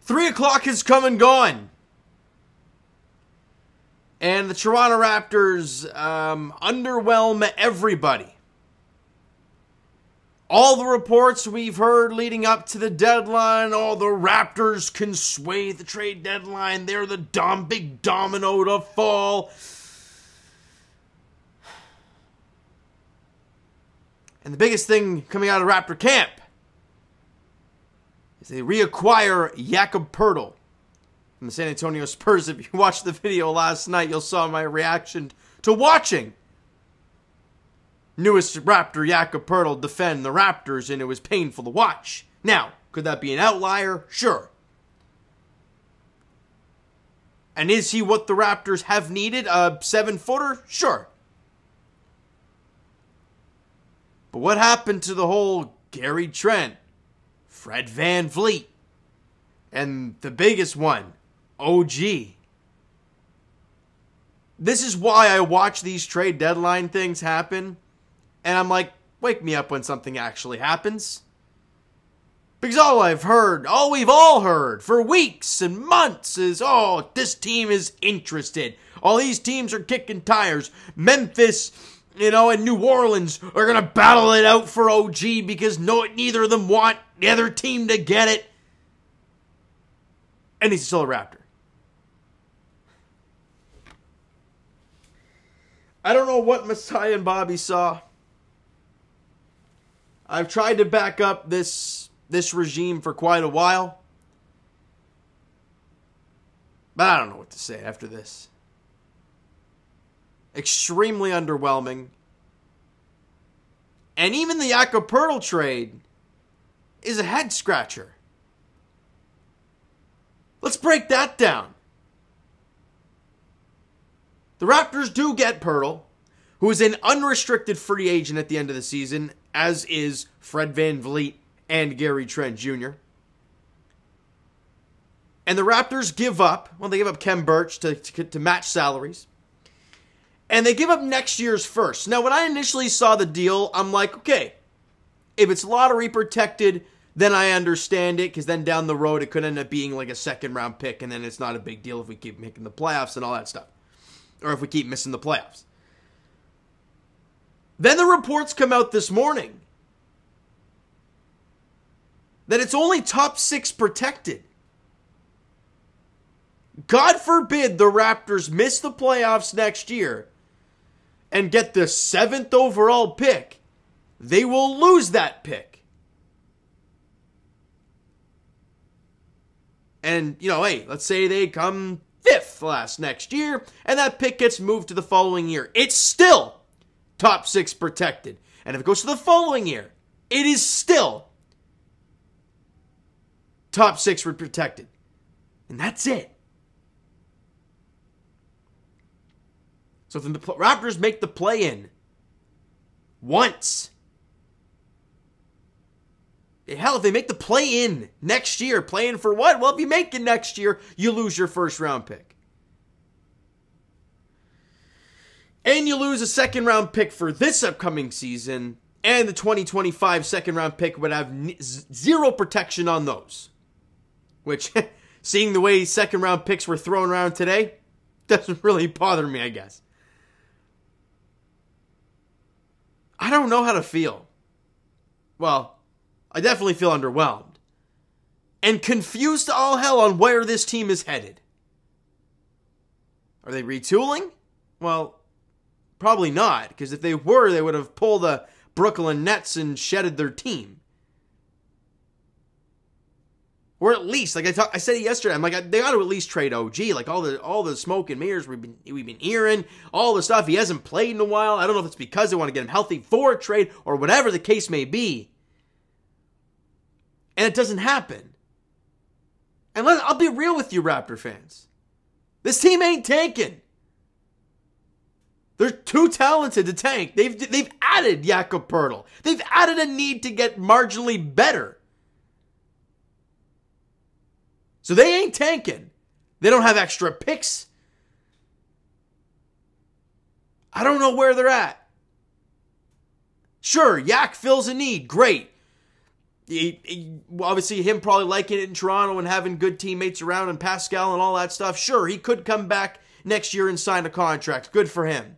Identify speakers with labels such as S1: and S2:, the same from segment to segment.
S1: 3 o'clock has come and gone. And the Toronto Raptors underwhelm everybody. All the reports we've heard leading up to the deadline, the Raptors can sway the trade deadline. They're the big domino to fall. And the biggest thing coming out of Raptor camp is they reacquire Jakob Poeltl from the San Antonio Spurs. If you watched the video last night, you'll saw my reaction to watching newest Raptor Jakob Poeltl defend the Raptors, and it was painful to watch. Now, could that be an outlier? Sure. And is he what the Raptors have needed? A 7-footer? Sure. But what happened to the whole Gary Trent, Fred VanVleet, and the biggest one, OG? This is why I watch these trade deadline things happen, and I'm like, wake me up when something actually happens. Because all we've all heard for weeks and months is, this team is interested. All these teams are kicking tires. Memphis, and New Orleans are going to battle it out for OG because neither of them want the other team to get it. And he's still a Raptor. I don't know what Messiah and Bobby saw. I've tried to back up this regime for quite a while. But I don't know what to say after this. Extremely underwhelming. And even the Jakob Poeltl trade is a head scratcher. Let's break that down. The Raptors do get Poeltl, who is an unrestricted free agent at the end of the season, as is Fred VanVleet and Gary Trent Jr. And the Raptors give up Khem Birch to match salaries. And they give up next year's first. Now, when I initially saw the deal, I'm like, okay, if it's lottery protected, then I understand it, because then down the road it could end up being like a second-round pick, and then it's not a big deal if we keep making the playoffs and all that stuff. Or if we keep missing the playoffs. Then the reports come out this morning that it's only top 6 protected. God forbid the Raptors miss the playoffs next year and get the 7th overall pick. They will lose that pick. And, hey, let's say they come 5th last next year, and that pick gets moved to the following year. It's still top 6 protected. And if it goes to the following year, it is still top 6 protected. And that's it. So if the Raptors make the play-in once, hell, if they make the play-in next year, play-in for what? Well, if you make it next year, you lose your first-round pick. And you lose a second-round pick for this upcoming season, and the 2025 second-round pick would have zero protection on those. Which, seeing the way second-round picks were thrown around today, doesn't really bother me, I guess. I don't know how to feel. Well, I definitely feel underwhelmed. And confused to all hell on where this team is headed. Are they retooling? Well, probably not. Because if they were, they would have pulled the Brooklyn Nets and shedded their team. Or at least, like I said it yesterday, I'm like, they got to at least trade OG. Like all the smoke and mirrors we've been hearing, all the stuff. He hasn't played in a while. I don't know if it's because they want to get him healthy for a trade or whatever the case may be. And it doesn't happen. And I'll be real with you, Raptor fans. This team ain't tanking. They're too talented to tank. They've added Jakob Poeltl. They've added a need to get marginally better. So they ain't tanking. They don't have extra picks. I don't know where they're at. Sure, Yak fills a need. Great. Obviously, him probably liking it in Toronto and having good teammates around and Pascal and all that stuff. Sure, he could come back next year and sign a contract. Good for him.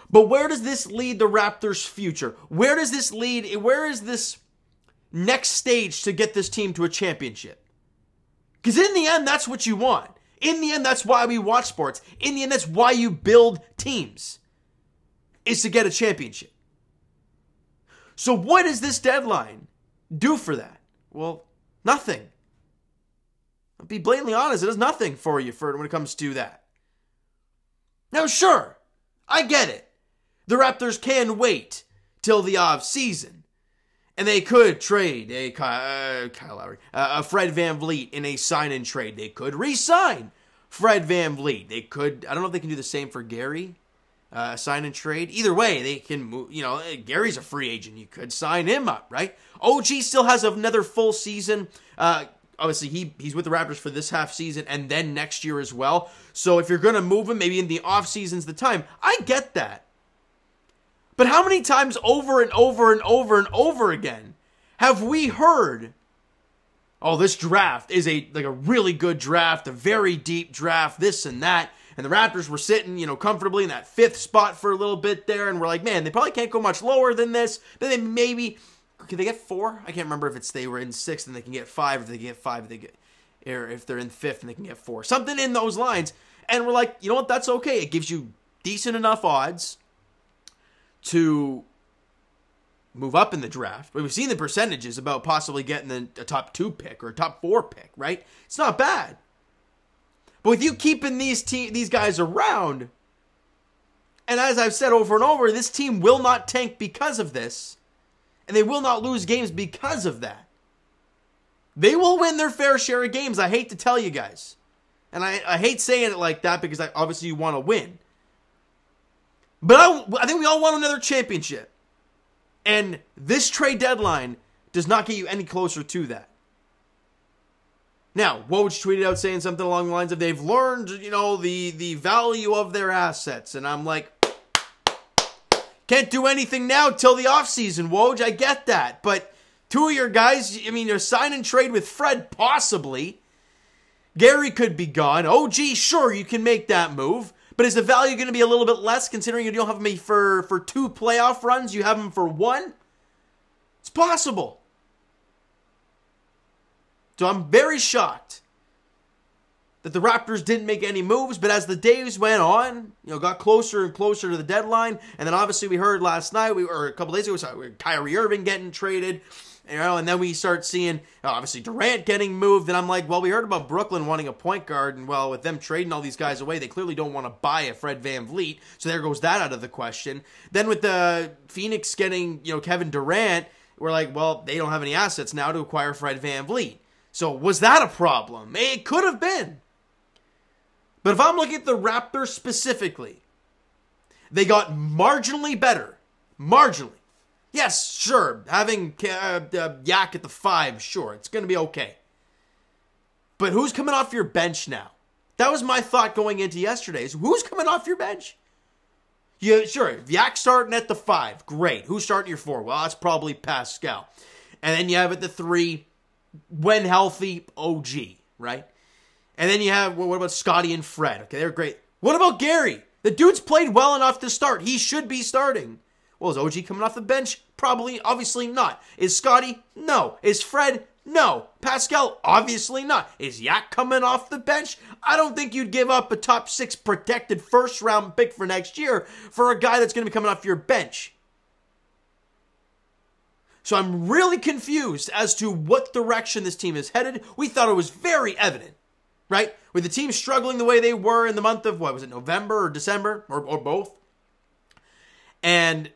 S1: But where does this lead the Raptors' future? Where does this lead? Where is this next stage to get this team to a championship? Because in the end, that's what you want. In the end, that's why we watch sports. In the end, that's why you build teams, is to get a championship. So what does this deadline do for that? Well, nothing. I'll be blatantly honest, it does nothing for you when it comes to that. Now, sure, I get it. The Raptors can wait till the off season, and they could trade a Kyle Lowry, a Fred VanVleet in a sign-in trade. They could re-sign Fred VanVleet. They could. I don't know if they can do the same for Gary, sign and trade. Either way, they can move. Gary's a free agent. You could sign him up, right? OG still has another full season. Obviously, he's with the Raptors for this half season and then next year as well. So if you're going to move him, maybe in the off season's the time. I get that. But how many times over and over and over and over again have we heard, oh, this draft is a really good draft, a very deep draft, this and that, and the Raptors were sitting, comfortably in that 5th spot for a little bit there, and we're like, man, they probably can't go much lower than this. Then they maybe, could they get 4? I can't remember if they were in 6th and they can get 5, if they get 5, or if they're in 5th and they can get 4. Something in those lines. And we're like, you know what, that's okay. It gives you decent enough odds to move up in the draft. We've seen the percentages about possibly getting a top 2 pick or a top 4 pick, right? It's not bad. But with you keeping these guys around, and as I've said over and over, this team will not tank because of this, and they will not lose games because of that. They will win their fair share of games, I hate to tell you guys. And I hate saying it like that because obviously you want to win. But I think we all want another championship. And this trade deadline does not get you any closer to that. Now, Woj tweeted out saying something along the lines of they've learned, the value of their assets. And I'm like, can't do anything now till the offseason, Woj. I get that. But 2 of your guys, you're sign and trade with Fred, possibly. Gary could be gone. OG, sure, you can make that move. But is the value going to be a little bit less considering you don't have him for 2 playoff runs? You have him for 1? It's possible. So I'm very shocked that the Raptors didn't make any moves. But as the days went on, got closer and closer to the deadline. And then obviously we heard last night, or a couple days ago, we saw Kyrie Irving getting traded. And then we start seeing, obviously, Durant getting moved. And I'm like, well, we heard about Brooklyn wanting a point guard. And, well, with them trading all these guys away, they clearly don't want to buy a Fred VanVleet. So there goes that out of the question. Then with the Phoenix getting, Kevin Durant, we're like, well, they don't have any assets now to acquire Fred VanVleet. So was that a problem? It could have been. But if I'm looking at the Raptors specifically, they got marginally better. Marginally. Yes, sure, having Yak at the 5, sure, it's going to be okay. But who's coming off your bench now? That was my thought going into yesterday's. Who's coming off your bench? Sure, Yak starting at the 5, great. Who's starting your 4? Well, that's probably Pascal. And then you have at the 3, when healthy, OG, right? And then you have, what about Scotty and Fred? Okay, they're great. What about Gary? The dude's played well enough to start. He should be starting. Well, is OG coming off the bench? Probably, obviously not. Is Scotty? No. Is Fred? No. Pascal? Obviously not. Is Yak coming off the bench? I don't think you'd give up a top 6 protected first-round pick for next year for a guy that's going to be coming off your bench. So I'm really confused as to what direction this team is headed. We thought it was very evident, right? With the team struggling the way they were in the month of, November or December, or both. And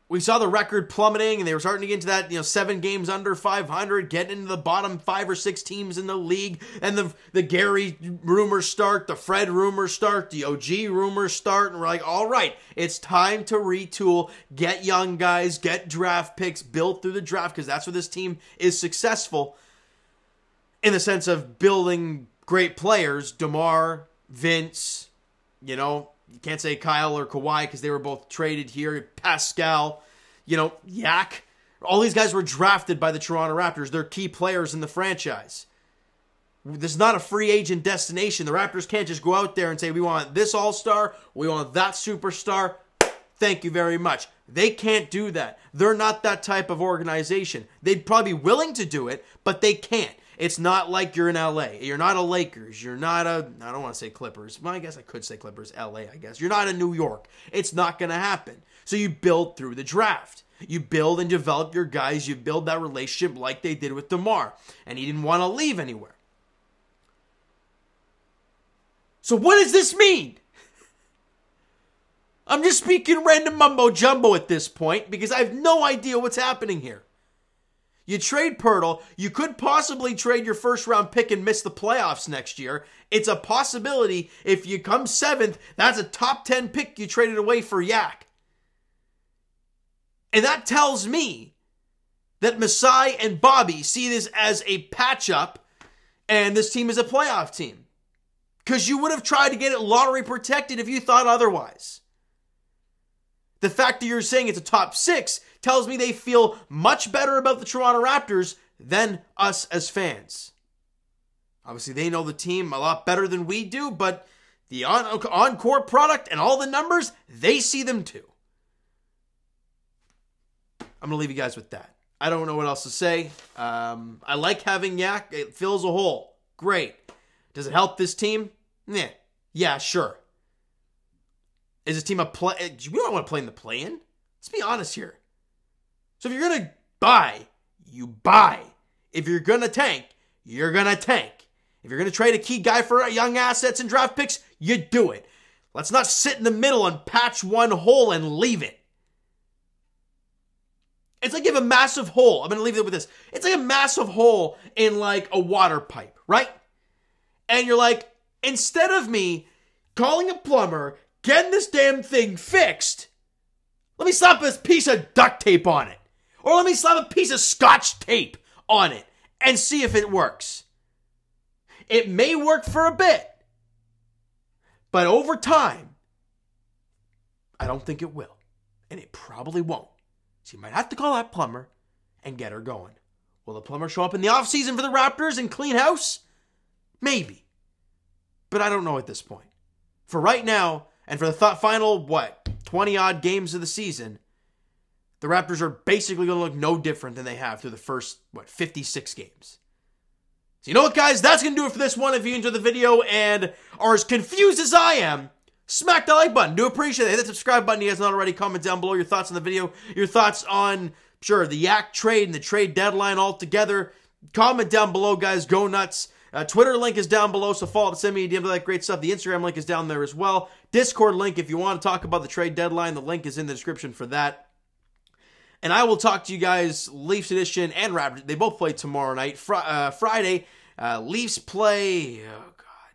S1: we saw the record plummeting, and they were starting to get into that, 7 games under 500, getting into the bottom 5 or 6 teams in the league, and the Gary rumors start, the Fred rumors start, the OG rumors start, and we're like, all right, it's time to retool, get young guys, get draft picks, build through the draft, because that's where this team is successful in the sense of building great players. DeMar, Vince, you can't say Kyle or Kawhi because they were both traded here. Pascal, Yak, All these guys were drafted by the Toronto Raptors. They're key players in the franchise. This is not a free agent destination. The Raptors can't just go out there and say, we want this all-star, we want that superstar. Thank you very much. They can't do that. They're not that type of organization. They'd probably be willing to do it, but they can't. It's not like you're in LA. You're not a Lakers. You're not a, I don't want to say Clippers. Well, I guess I could say Clippers, LA, I guess. You're not a New York. It's not going to happen. So you build through the draft. You build and develop your guys. You build that relationship like they did with DeMar. And he didn't want to leave anywhere. So what does this mean? I'm just speaking random mumbo jumbo at this point because I have no idea what's happening here. You trade Poeltl, you could possibly trade your first round pick and miss the playoffs next year. It's a possibility. If you come 7th, that's a top 10 pick you traded away for Yak. And that tells me that Masai and Bobby see this as a patch up and this team is a playoff team. Because you would have tried to get it lottery protected if you thought otherwise. The fact that you're saying it's a top 6 tells me they feel much better about the Toronto Raptors than us as fans. Obviously, they know the team a lot better than we do, but the on-court product and all the numbers, they see them too. I'm going to leave you guys with that. I don't know what else to say. I like having Yak. It fills a hole. Great. Does it help this team? Yeah, sure. Is this team a play? We don't want to play in the play-in. Let's be honest here. So if you're going to buy, you buy. If you're going to tank, you're going to tank. If you're going to trade a key guy for young assets and draft picks, you do it. Let's not sit in the middle and patch one hole and leave it. It's like you have a massive hole. I'm going to leave it with this. It's like a massive hole in like a water pipe, right? And you're like, instead of me calling a plumber, getting this damn thing fixed, let me slap a piece of duct tape on it. Or let me slap a piece of scotch tape on it and see if it works. It may work for a bit, but over time, I don't think it will. And it probably won't. So you might have to call that plumber and get her going. Will the plumber show up in the offseason for the Raptors and clean house? Maybe. But I don't know at this point. For right now, and for the final, 20-odd games of the season, the Raptors are basically going to look no different than they have through the first, 56 games. So you know what, guys? That's going to do it for this one. If you enjoyed the video and are as confused as I am, smack that like button. Do appreciate it. Hit the subscribe button if you guys not already. Comment down below your thoughts on the video. Your thoughts on, the Yak trade and the trade deadline altogether. Comment down below, guys. Go nuts. Twitter link is down below, so follow up, send me a DM to that great stuff. The Instagram link is down there as well. Discord link, if you want to talk about the trade deadline, the link is in the description for that. And I will talk to you guys, Leafs edition and Raptors. They both play tomorrow night. Friday, Leafs play,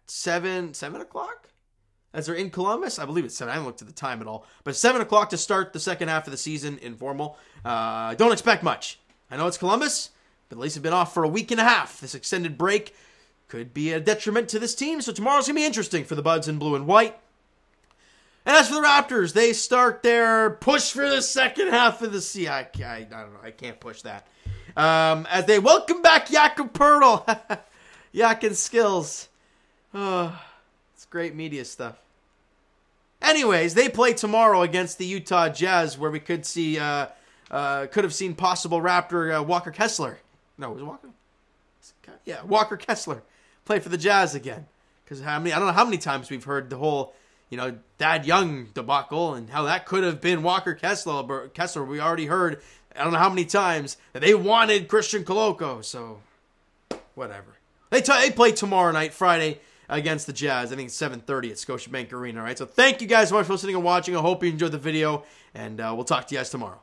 S1: 7 o'clock? As they're in Columbus? I believe it's 7. I haven't looked at the time at all. But 7 o'clock to start the second half of the season, informal. Don't expect much. I know it's Columbus, but the Leafs have been off for a week and a half. This extended break could be a detriment to this team, so tomorrow's going to be interesting for the Buds in blue and white. And as for the Raptors, they start their push for the second half of the season. I don't know. I can't push that. As they welcome back Jakob Poeltl. Yak and skills. Oh, it's great media stuff. Anyways, they play tomorrow against the Utah Jazz, where we could see, could have seen possible Raptor Walker Kessler. No, was it Walker? Yeah, Walker Kessler play for the Jazz again. Because I don't know how many times we've heard the whole, Thad Young debacle and how that could have been Walker Kessler. We already heard, I don't know how many times, that they wanted Christian Koloko. So, whatever. They play tomorrow night, Friday, against the Jazz. I think it's 7:30 at Scotiabank Arena, all right? So thank you guys so much for listening and watching. I hope you enjoyed the video, and we'll talk to you guys tomorrow.